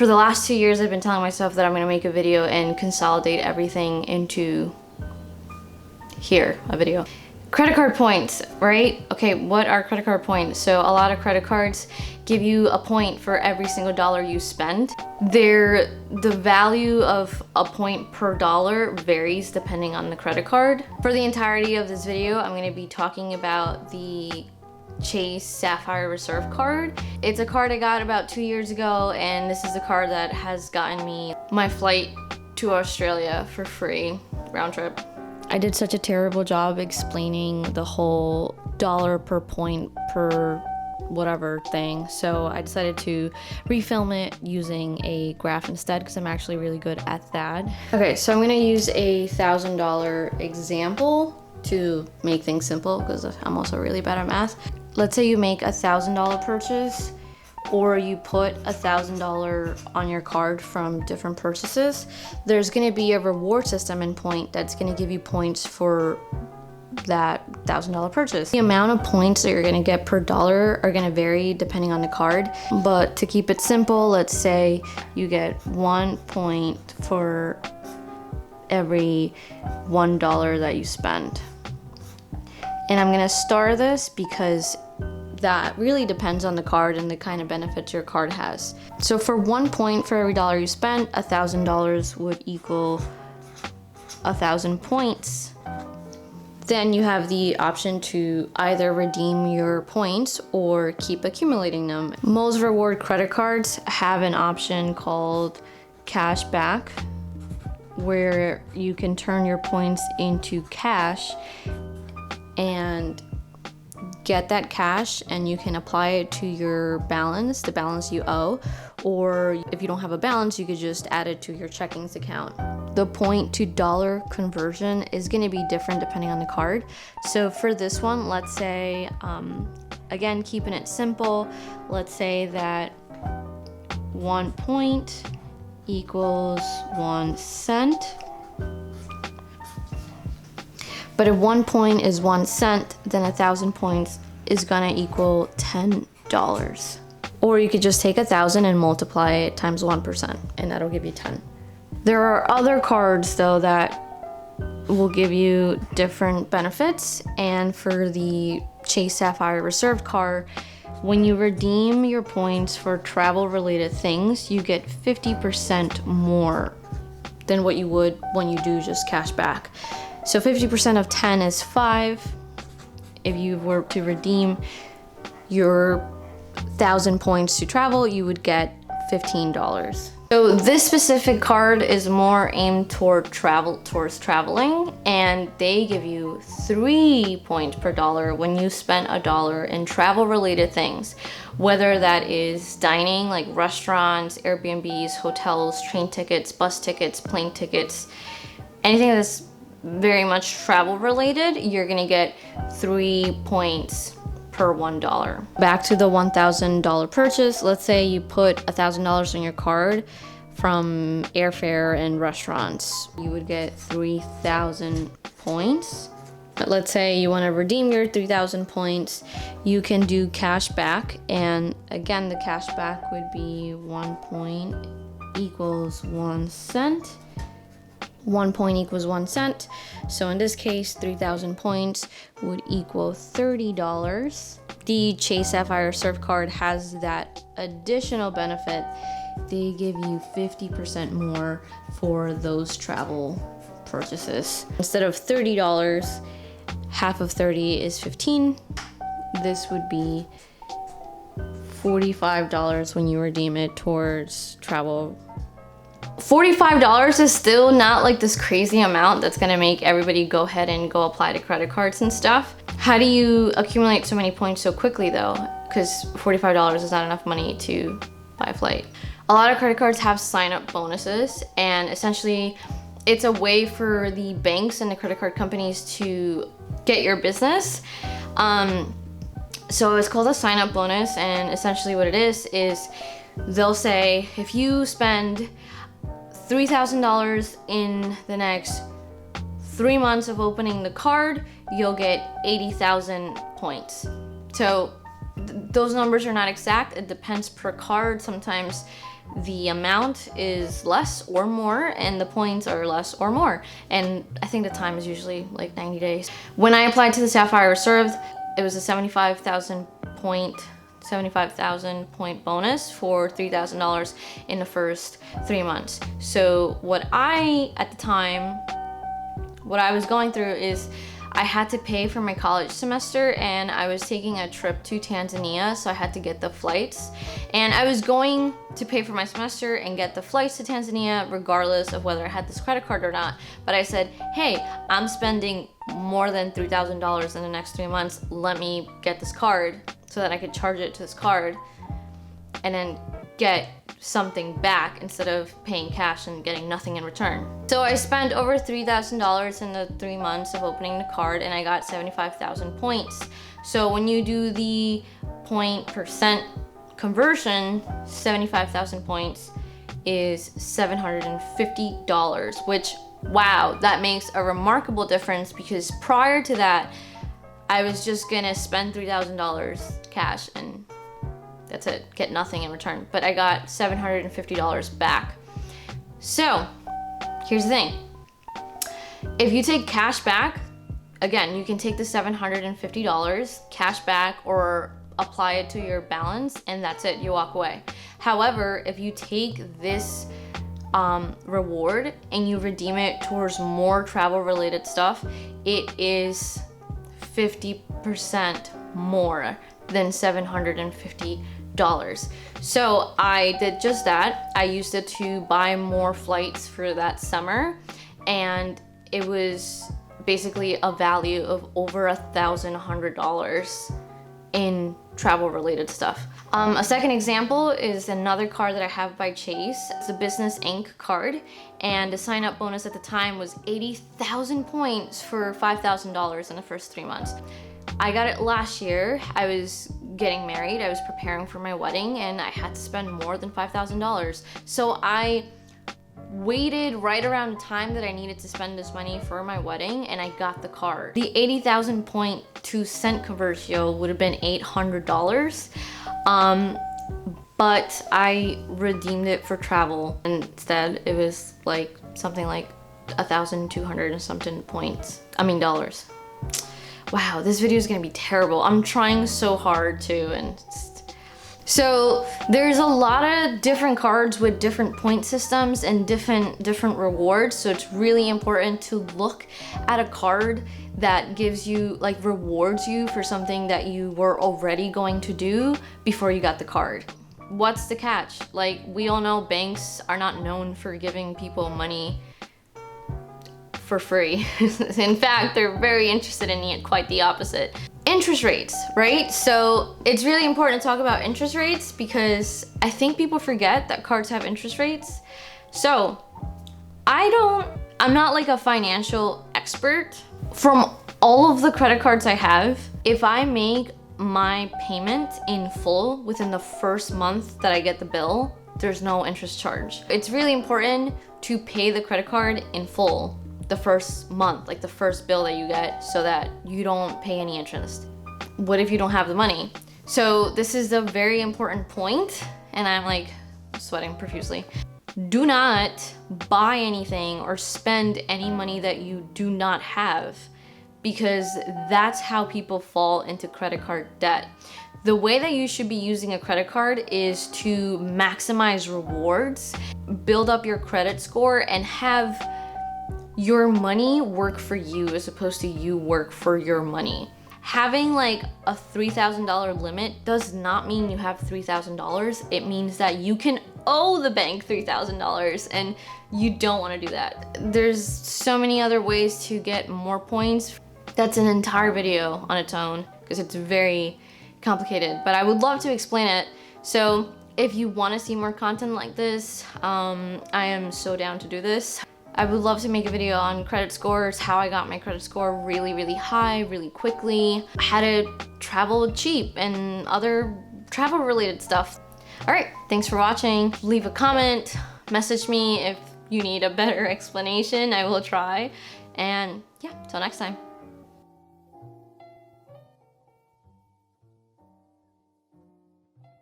For the last 2 years, I've been telling myself that I'm gonna make a video and consolidate everything into here, a video. Credit card points, right? Okay, what are credit card points? So a lot of credit cards give you a point for every single dollar you spend. The value of a point per dollar varies depending on the credit card. For the entirety of this video, I'm gonna be talking about the Chase Sapphire Reserve card. It's a card I got about 2 years ago, and this is the card that has gotten me my flight to Australia for free, round trip. I did such a terrible job explaining the whole dollar per point per whatever thing, so I decided to refilm it using a graph instead because I'm actually really good at that. Okay, so I'm gonna use a $1,000 example to make things simple because I'm also really bad at math. Let's say you make a $1,000 purchase, or you put $1,000 on your card from different purchases. There's gonna be a reward system in Point that's gonna give you points for that $1,000 purchase. The amount of points that you're gonna get per dollar are gonna vary depending on the card, but to keep it simple, let's say you get 1 point for every $1 that you spend. And I'm gonna star this because that really depends on the card and the kind of benefits your card has. So for 1 point for every dollar you spend, $1,000 would equal 1,000 points. Then you have the option to either redeem your points or keep accumulating them. Most reward credit cards have an option called cash back, where you can turn your points into cash and get that cash, and you can apply it to your balance, the balance you owe, or if you don't have a balance, you could just add it to your checkings account. The point to dollar conversion is going to be different depending on the card. So for this one, let's say, again, keeping it simple, let's say that 1 point equals 1 cent. But if 1 point is 1 cent, then 1,000 points is gonna equal $10. Or you could just take 1,000 and multiply it times 1%, and that'll give you 10. There are other cards though that will give you different benefits, and for the Chase Sapphire Reserve card, when you redeem your points for travel related things, you get 50% more than what you would when you do just cash back. So 50% of 10 is 5. If you were to redeem your 1,000 points to travel, you would get $15. So this specific card is more aimed towards traveling, and they give you 3 points per dollar when you spend $1 in travel related things, whether that is dining like restaurants, Airbnbs, hotels, train tickets, bus tickets, plane tickets, anything that's very much travel related, you're gonna get 3 points per $1. Back to the $1,000 purchase, let's say you put $1,000 on your card from airfare and restaurants, you would get 3,000 points. But let's say you want to redeem your 3,000 points, you can do cash back, and again the cash back would be 1 point equals 1 cent. 1 point equals 1 cent. So in this case, 3,000 points would equal $30. The Chase Sapphire Reserve card has that additional benefit. They give you 50% more for those travel purchases. Instead of $30, half of 30 is 15. This would be $45 when you redeem it towards travel. $45 is still not like this crazy amount that's gonna make everybody go ahead and go apply to credit cards and stuff. How do you accumulate so many points so quickly though? Because $45 is not enough money to buy a flight. A lot of credit cards have sign-up bonuses, and essentially it's a way for the banks and the credit card companies to get your business. So it's called a sign-up bonus, and essentially what it is they'll say if you spend $3,000 in the next 3 months of opening the card, you'll get 80,000 points. So those numbers are not exact. It depends per card. Sometimes the amount is less or more and the points are less or more. And I think the time is usually like 90 days. When I applied to the Sapphire Reserve, it was a 75,000 point bonus for $3,000 in the first 3 months. So what I was going through is I had to pay for my college semester, and I was taking a trip to Tanzania, so I had to get the flights. And I was going to pay for my semester and get the flights to Tanzania regardless of whether I had this credit card or not. But I said, hey, I'm spending more than $3,000 in the next 3 months. Let me get this card so that I could charge it to this card and then get something back instead of paying cash and getting nothing in return. So I spent over $3,000 in the 3 months of opening the card, and I got 75,000 points. So when you do the point percent conversion, 75,000 points is $750, which, wow, that makes a remarkable difference, because prior to that, I was just gonna spend $3,000 cash and that's it, get nothing in return. But I got $750 back. So here's the thing. If you take cash back, again, you can take the $750 cash back or apply it to your balance, and that's it, you walk away. However, if you take this reward and you redeem it towards more travel related stuff, it is 50% more than $750. So I did just that. I used it to buy more flights for that summer, and it was basically a value of over $1,100 in travel related stuff. A second example is another card that I have by Chase. It's a Business Inc. card, and the sign up bonus at the time was 80,000 points for $5,000 in the first 3 months. I got it last year. I was getting married, I was preparing for my wedding, and I had to spend more than $5,000. So I waited right around the time that I needed to spend this money for my wedding, and I got the card. The 80,000 point to cent conversion would have been $800, but I redeemed it for travel, and instead it was like something like 1,200 and something dollars. Wow, this video is gonna be terrible. I'm trying so hard to, so there's a lot of different cards with different point systems and different rewards. So it's really important to look at a card that gives you, like, rewards you for something that you were already going to do before you got the card. What's the catch? Like, we all know banks are not known for giving people money for free. In fact, they're very interested in it, quite the opposite. Interest rates, right? So it's really important to talk about interest rates, because I think people forget that cards have interest rates. So I'm not like a financial expert. From all of the credit cards I have, if I make my payment in full within the first month that I get the bill, there's no interest charge. It's really important to pay the credit card in full the first month, like the first bill that you get, so that you don't pay any interest. What if you don't have the money? So this is a very important point, and I'm like sweating profusely. Do not buy anything or spend any money that you do not have, because that's how people fall into credit card debt. The way that you should be using a credit card is to maximize rewards, build up your credit score, and have your money work for you as opposed to you work for your money. Having like a $3,000 limit does not mean you have $3,000. It means that you can owe the bank $3,000, and you don't want to do that. There's so many other ways to get more points. That's an entire video on its own, because it's very complicated, but I would love to explain it. So if you want to see more content like this, I am so down to do this. I would love to make a video on credit scores, how I got my credit score really, really high, really quickly, how to travel cheap, and other travel related stuff. All right, thanks for watching. Leave a comment, message me if you need a better explanation. I will try. And yeah, till next time.